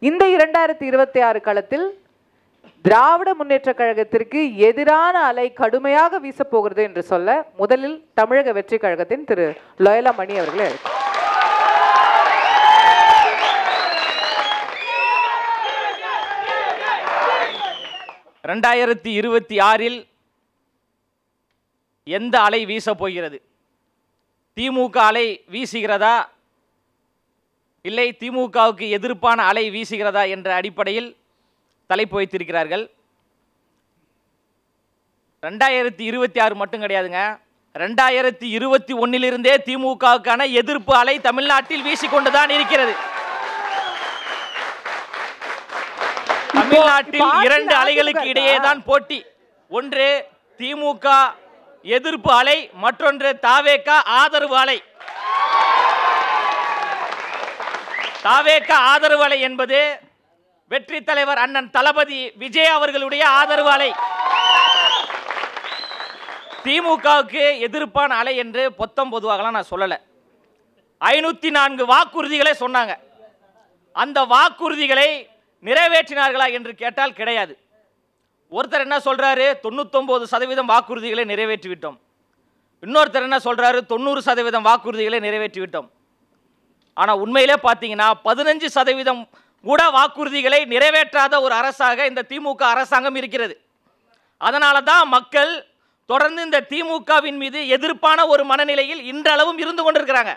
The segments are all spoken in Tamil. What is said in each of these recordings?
இந்த 2026 காலத்தில் திராவிட முன்னேற்றக் கழகத்திற்கு எதிரான அலை கடுமையாக வீசப்போகிறது என்று சொல்ல முதலில் தமிழக வெற்றி கழகத்தின் திரு லோயலா மணி அவர்களே அழைக்கிறேன். 2026 எந்த அலை வீசப் போகிறது? திமுக அலை வீசுகிறதா, இல்லை திமுகவுக்கு எதிர்ப்பான அலை வீசுகிறதா என்ற அடிப்படையில் தலைப்பு வைத்திருக்கிறார்கள். 2026 மட்டும் கிடையாதுங்க, 2021 திமுகவுக்கான எதிர்ப்பு அலை தமிழ்நாட்டில் வீசிக்கொண்டுதான் இருக்கிறது. தமிழ்நாட்டில் 2 அலைகளுக்கு இடையேதான் போட்டி. ஒன்று திமுக எதிர்ப்பு அலை, மற்றொன்று தாவேக ஆதரவு அலை. தாவேக ஆதரவு அலை என்பது வெற்றி தலைவர் அண்ணன் தளபதி விஜய் அவர்களுடைய ஆதரவு அலை. திமுகவுக்கு எதிர்ப்பான அலை என்று பொதுவாகலாம் நான் சொல்லலை. 504 வாக்குறுதிகளை சொன்னாங்க. அந்த வாக்குறுதிகளை நிறைவேற்றினார்களா என்று கேட்டால் கிடையாது. ஒருத்தர் என்ன சொல்றாரு, 99% வாக்குறுதிகளை நிறைவேற்றிவிட்டோம். இன்னொருத்தர் என்ன சொல்றாரு, 90% வாக்குறுதிகளை நிறைவேற்றிவிட்டோம். ஆனால் உண்மையிலே பார்த்தீங்கன்னா 15% கூட வாக்குறுதிகளை நிறைவேற்றாத ஒரு அரசாக இந்த திமுக அரசாங்கம் இருக்கிறது. அதனால தான் மக்கள் தொடர்ந்து இந்த திமுகவின் மீது எதிர்ப்பான ஒரு மனநிலையில் இன்றளவும் இருந்து கொண்டிருக்கிறாங்க.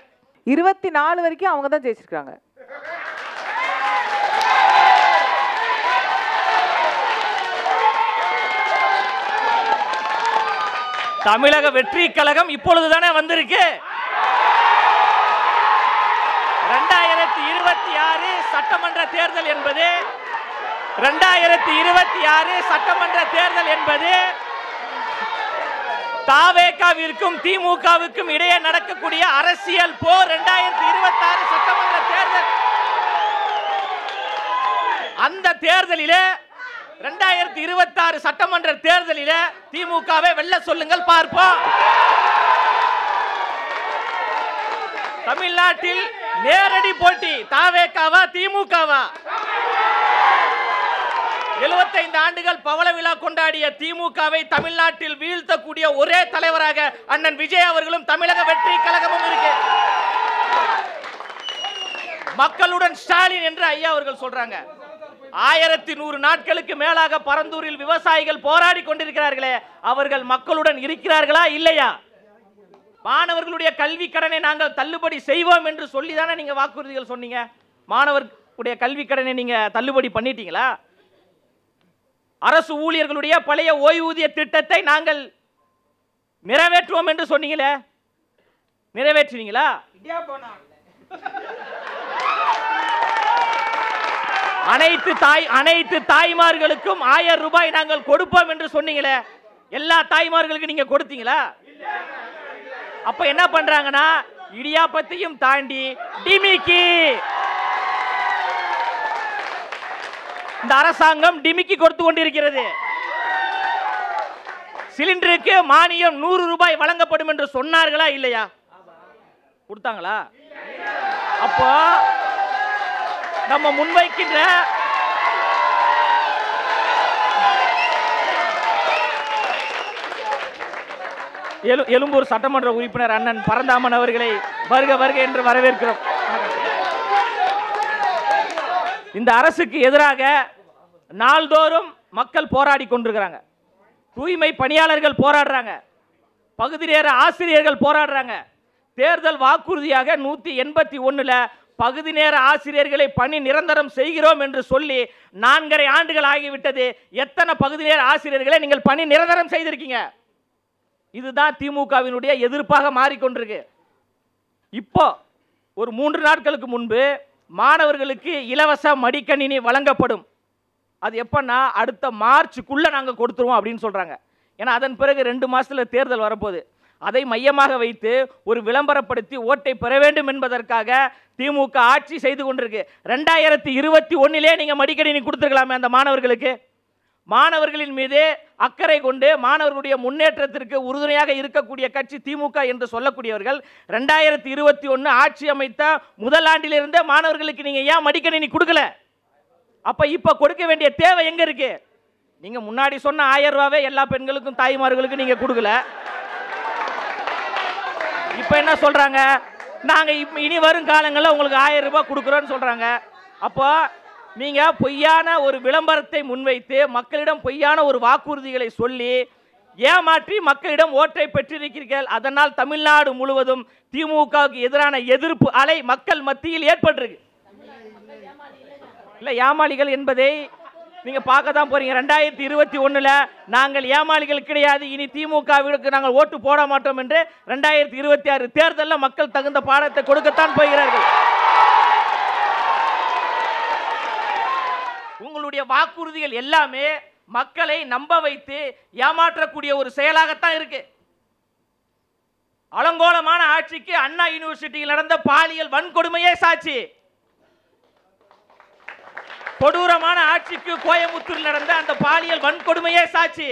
24 வரைக்கும் அவங்க தான் ஜெயிச்சிருக்காங்க. தமிழக வெற்றி கழகம் இப்பொழுதுதானே வந்திருக்கு. 2026 சட்டமன்ற தேர்தல் என்பது 2026 சட்டமன்ற தேர்தல் என்பது தாவேகாவிற்கும் திமுகவுக்கும் இடையே நடக்கக்கூடிய அரசியல் போர். 2026 சட்டமன்ற தேர்தல். அந்த தேர்தலிலே 2026 சட்டமன்ற தேர்தலில் திமுகவை வெல்ல சொல்லுங்கள், பார்ப்போம். தமிழ்நாட்டில் நேரடி போட்டி தாவேகாவா திமுகவா? 75 ஆண்டுகள் பவள விழா கொண்டாடிய திமுகவை தமிழ்நாட்டில் வீழ்த்தக்கூடிய ஒரே தலைவராக அண்ணன் விஜய் அவர்களும் தமிழக வெற்றி கழகமும் இருக்கு. மக்களுடன் ஸ்டாலின் என்று ஐயா அவர்கள் சொல்றாங்க. 1100 நாட்களுக்கு மேலாக பரந்தூரில் விவசாயிகள் போராடி கொண்டிருக்கிறார்களே, அவர்கள் மக்களுடன் இருக்கிறார்களா இல்லையா? மாணவர்களுடைய கல்வி கடனை நாங்கள் தள்ளுபடி செய்வோம் என்று சொல்லிதானே நீங்க வாக்குறுதிகள் சொன்னீங்க. மாணவர்களுடைய கல்வி கடனை நீங்க தள்ளுபடி பண்ணிட்டீங்களா? அரசு ஊழியர்களுடைய பழைய ஓய்வூதிய திட்டத்தை நாங்கள் நிறைவேற்றுவோம் என்று சொன்னீங்களே, நிறைவேற்றினீங்களா? அனைத்து தாய்மார்களுக்கும் 1000 ரூபாய் நாங்கள் கொடுப்போம் என்று சொன்னீங்களே, எல்லா தாய்மார்களுக்கும் நீங்க கொடுத்தீங்களா? அப்ப என்ன பண்றாங்கன்னா, இடியாப்பத்தையும் தாண்டி டிமிக்கி, இந்த அரசாங்கம் டிமிக்கி கொடுத்து கொண்டிருக்கிறது. சிலிண்டருக்கு மானியம் 100 ரூபாய் வழங்கப்படும் என்று சொன்னார்களா இல்லையா? கொடுத்தாங்களா? அப்போ நம்ம முன்வைக்கின்ற எழும்பூர் சட்டமன்ற உறுப்பினர் அண்ணன் பரந்தாமன் அவர்களை வருக வருக என்று வரவேற்கிறோம். இந்த அரசுக்கு எதிராக நாள்தோறும் மக்கள் போராடி கொண்டிருக்கிறாங்க. தூய்மை பணியாளர்கள் போராடுறாங்க, பகுதி நேர ஆசிரியர்கள் போராடுறாங்க. தேர்தல் வாக்குறுதியாக 181 பகுதி நேர ஆசிரியர்களை பணி நிரந்தரம் செய்கிறோம் என்று சொல்லி 4.5 ஆண்டுகள் ஆகிவிட்டது. எத்தனை பகுதி நேர ஆசிரியர்களை நீங்கள் பணி நிரந்தரம் செய்திருக்கீங்க? இதுதான் திமுகவினுடைய எதிர்ப்பாக மாறிக்கொண்டிருக்கு. இப்போ ஒரு 3 நாட்களுக்கு முன்பு மாணவர்களுக்கு இலவச மடிக்கணினி வழங்கப்படும். அது எப்பன்னா அடுத்த மார்ச்சுக்குள்ள நாங்கள் கொடுத்துருவோம் அப்படின்னு சொல்றாங்க. ஏன்னா அதன் பிறகு 2 மாசத்துல தேர்தல் வரப்போகுது. அதை மையமாக வைத்து ஒரு விளம்பரப்படுத்தி ஓட்டை பெற வேண்டும் என்பதற்காக திமுக ஆட்சி செய்து கொண்டிருக்கு. 2021 நீங்க மடிக்கணினி கொடுத்துருக்கலாமே அந்த மாணவர்களுக்கு. மாணவர்களின் மீது அக்கறை கொண்டு மாணவர்களுடைய முன்னேற்றத்திற்கு உறுதுணையாக இருக்கக்கூடிய கட்சி திமுக என்று சொல்லக்கூடியவர்கள் 2021 ஆட்சி அமைத்த முதல் ஆண்டிலிருந்தே மாணவர்களுக்கு நீங்க ஏன் மடிக்கணினி கொடுக்கல? அப்ப இப்ப கொடுக்க வேண்டிய தேவை எங்க இருக்கு? நீங்க முன்னாடி சொன்ன 1000 ரூபாவே எல்லா பெண்களுக்கும் தாய்மார்களுக்கும் நீங்க கொடுக்கல. இப்ப என்ன சொல்றாங்க? நாங்க இனி வரும் காலங்களில் உங்களுக்கு 1000 ரூபாய் கொடுக்குறோன்னு சொல்றாங்க. அப்போ நீங்க பொய்யான ஒரு விளம்பரத்தை முன்வைத்து மக்களிடம் பொய்யான ஒரு வாக்குறுதிகளை சொல்லி ஏமாற்றி மக்களிடம் ஓட்டை பெற்றிருக்கிறீர்கள். அதனால் தமிழ்நாடு முழுவதும் திமுகவுக்கு எதிரான எதிர்ப்பு அலை மக்கள் மத்தியில் ஏற்பட்டிருக்கு. இல்ல, ஏமாளிகள் என்பதை நீங்க பார்க்க தான் போறீங்க. 2021 நாங்கள் ஏமாளிகள் கிடையாது, இனி திமுகவிற்கு நாங்கள் ஓட்டு போட மாட்டோம் என்று 2026 தேர்தலில் மக்கள் தகுந்த பாடத்தை கொடுக்கத்தான் போகிறார்கள். உங்களுடைய வாக்குறுதிகள் எல்லாமே மக்களை நம்ப வைத்து ஏமாற்றக்கூடிய ஒரு செயலாகத்தான் இருக்கு. அலங்கோலமான ஆட்சிக்கு அண்ணா யூனிவர்சிட்டியில் நடந்த பாலியல் வன்கொடுமையே சாட்சி. கொடூரமான ஆட்சிக்கு கோயம்புத்தூரில் நடந்த அந்த பாலியல் வன்கொடுமையே சாட்சி.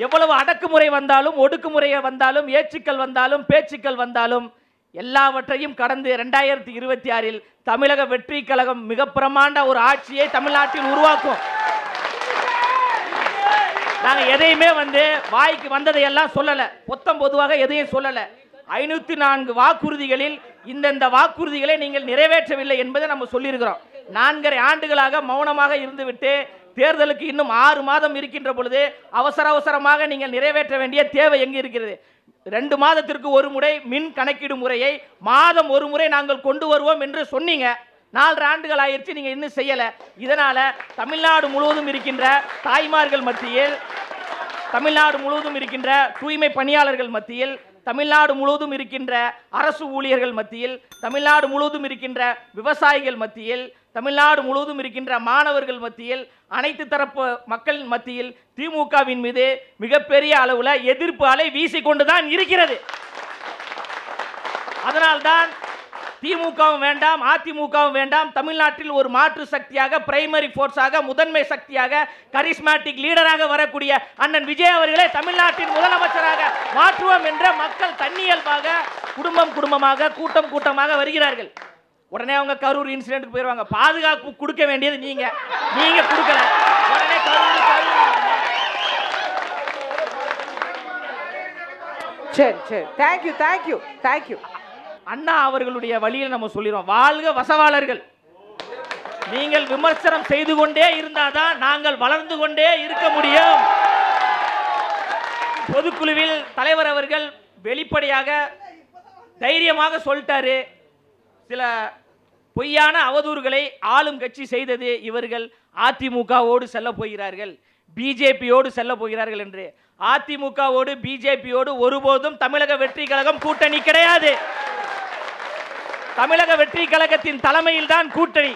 எவ்வளவு அடக்குமுறை வந்தாலும், ஒடுக்குமுறை வந்தாலும், ஏச்சுக்கள் வந்தாலும், பேச்சுக்கள் வந்தாலும் எல்லாவற்றையும் கடந்து 2026 தமிழக வெற்றி கழகம் மிக பிரமாண்ட ஒரு ஆட்சியை தமிழ்நாட்டில் உருவாக்கும். நாங்க எதையுமே வாய்க்கு வந்ததை எல்லாம் சொல்லல, பொதுவாக எதையும் சொல்லல. 504 வாக்குறுதிகளில் இந்த வாக்குறுதிகளை நீங்கள் நிறைவேற்றவில்லை என்பதை நம்ம சொல்லியிருக்கிறோம். 4.5 ஆண்டுகளாக மௌனமாக இருந்துவிட்டு தேர்தலுக்கு இன்னும் 6 மாதம் இருக்கின்ற பொழுது அவசரமாக நீங்கள் நிறைவேற்ற வேண்டிய தேவை எங்கு இருக்கிறது? 2 மாதத்திற்கு ஒரு முறை மின் கணக்கீடு முறையை மாதம் ஒரு முறை நாங்கள் கொண்டு வருவோம் என்று சொன்னீங்க. 4 ஆண்டுகள் ஆயிடுச்சு, நீங்க இன்னும் செய்யல. இதனால தமிழ்நாடு முழுவதும் இருக்கின்ற தாய்மார்கள் மத்தியில், தமிழ்நாடு முழுவதும் இருக்கின்ற தூய்மை பணியாளர்கள் மத்தியில், தமிழ்நாடு முழுவதும் இருக்கின்ற அரசு ஊழியர்கள் மத்தியில், தமிழ்நாடு முழுவதும் இருக்கின்ற விவசாயிகள் மத்தியில், தமிழ்நாடு முழுவதும் இருக்கின்ற மாணவர்கள் மத்தியில், அனைத்து தரப்பு மக்கள் மத்தியில் திமுகவின் மீது மிகப்பெரிய அளவில் எதிர்ப்பு அலை வீசிக்கொண்டுதான் இருக்கிறது. அதனால்தான் திமுகவும் வேண்டாம், அதிமுகவும் வேண்டாம், தமிழ்நாட்டில் ஒரு மாற்று சக்தியாக, பிரைமரி போர்ஸாக, முதன்மை சக்தியாக, கரிஸ்மேட்டிக் லீடராக வரக்கூடிய அண்ணன் விஜய் அவர்களே தமிழ்நாட்டின் முதலமைச்சராக மாற்றுவோம் என்ற மக்கள் தன்னியல்பாக குடும்பமாக கூட்டமாக வருகிறார்கள். உடனே அவங்க கரூர் இன்சிடென்ட்க்கு போயிடுவாங்க. பாதுகாப்பு கொடுக்க வேண்டியது நீங்க கொடுக்கல. உடனே கரூர் சரி தேங்க்யூ. அண்ணா அவர்களுடைய வழியில் நம்ம சொல்லிடுவோம், வாழ்க வசவாளர்கள். நீங்கள் விமர்சனம் செய்து கொண்டே இருந்தாதான் நாங்கள் வளர்ந்து கொண்டே இருக்க முடியும். பொதுக்குழுவில் தலைவர் அவர்கள் வெளிப்படையாக தைரியமாக சொல்லிட்டாரு. சில பொய்யான அவதூறுகளை ஆளும் கட்சி செய்தது, இவர்கள் அதிமுகவோடு செல்ல போகிறார்கள், பிஜேபியோடு செல்ல போகிறார்கள் என்று. அதிமுகவோடு பிஜேபியோடு ஒருபோதும் தமிழக வெற்றி கழகம் கூட்டணி கிடையாது. தமிழக வெற்றி கழகத்தின் தலைமையில் தான் கூட்டணி.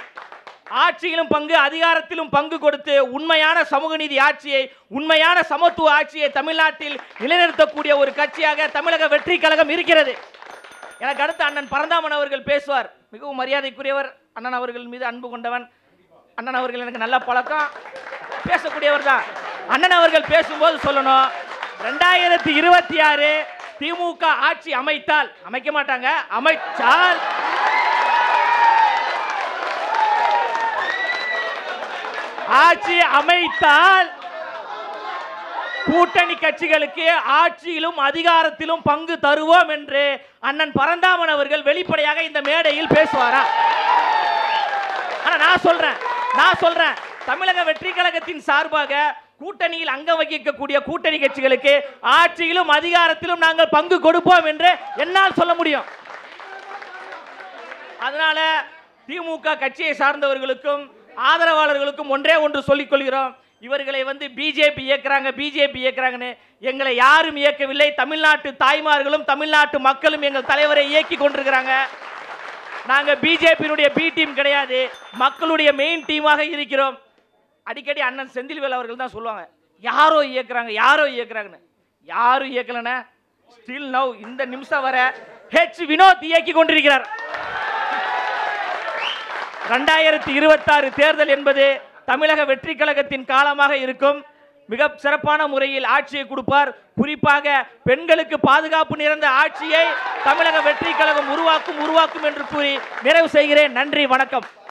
ஆட்சியிலும் பங்கு, அதிகாரத்திலும் பங்கு கொடுத்து உண்மையான சமூக நீதி ஆட்சியை, உண்மையான சமத்துவ ஆட்சியை தமிழ்நாட்டில் நிலைநிறுத்தக்கூடிய ஒரு கட்சியாக தமிழக வெற்றி கழகம் இருக்கிறது. எனக்கு அடுத்து அண்ணன் பரந்தாமன் அவர்கள் பேசுவார். மிகவும் மரியாதைக்குரியவர், அண்ணன் அவர்கள் மீது அன்பு கொண்டவன். அண்ணன் அவர்கள் எனக்கு நல்ல பழக்கம், பேசக்கூடியவர் தான். அண்ணன் அவர்கள் பேசும்போது சொல்லணும், 2026 திமுக ஆட்சி அமைத்தால், அமைக்க மாட்டாங்க, அமைச்சால் ஆட்சி அமைத்தால் கூட்டணி கட்சிகளுக்கு ஆட்சியிலும் அதிகாரத்திலும் பங்கு தருவோம் என்று அண்ணன் பரந்தாமன் அவர்கள் வெளிப்படையாக இந்த மேடையில் பேசுவாரா? ஆனா நான் சொல்றேன் தமிழக வெற்றி கழகத்தின் சார்பாக கூட்டணியில் அங்கம் வகிக்கக்கூடிய கூட்டணி கட்சிகளுக்கு ஆட்சியிலும் அதிகாரத்திலும் நாங்கள் பங்கு கொடுப்போம் என்று என்னால் சொல்ல முடியும். அதனால திமுக கட்சியை சார்ந்தவர்களுக்கும் ஆதரவாளர்களுக்கும் ஒன்று சொல்லிக் கொள்கிறோம், இவர்களை பிஜேபி இயக்குறாங்கன்னு எங்களை யாரும் இயக்கவில்லை. தமிழ்நாட்டு தாய்மார்களும் தமிழ்நாட்டு மக்களும் எங்கள் தலைவரை இயக்கி கொண்டிருக்கிறாங்க. நாங்கள் பிஜேபியினுடைய பி டீம் கிடையாது, மக்களுடைய மெயின் டீமாக இருக்கிறோம். அடிக்கடி அண்ணன் செந்தில்வேல் அவர்கள் தான் சொல்லுவாங்க, யாரோ இயக்குறாங்க யாரும் இயக்கலன்னா ஸ்டில் நவ் இந்த நிமிஷம் வர ஹெச் வினோத் இயக்கி கொண்டிருக்கிறார். 2026 தேர்தல் என்பது தமிழக வெற்றி கழகத்தின் காலமாக இருக்கும். மிக சிறப்பான முறையில் ஆட்சியை கொடுப்பார். குறிப்பாக பெண்களுக்கு பாதுகாப்பு நிறைந்த ஆட்சியை தமிழக வெற்றி கழகம் உருவாக்கும் என்று கூறி நிறைவு செய்கிறேன். நன்றி, வணக்கம்.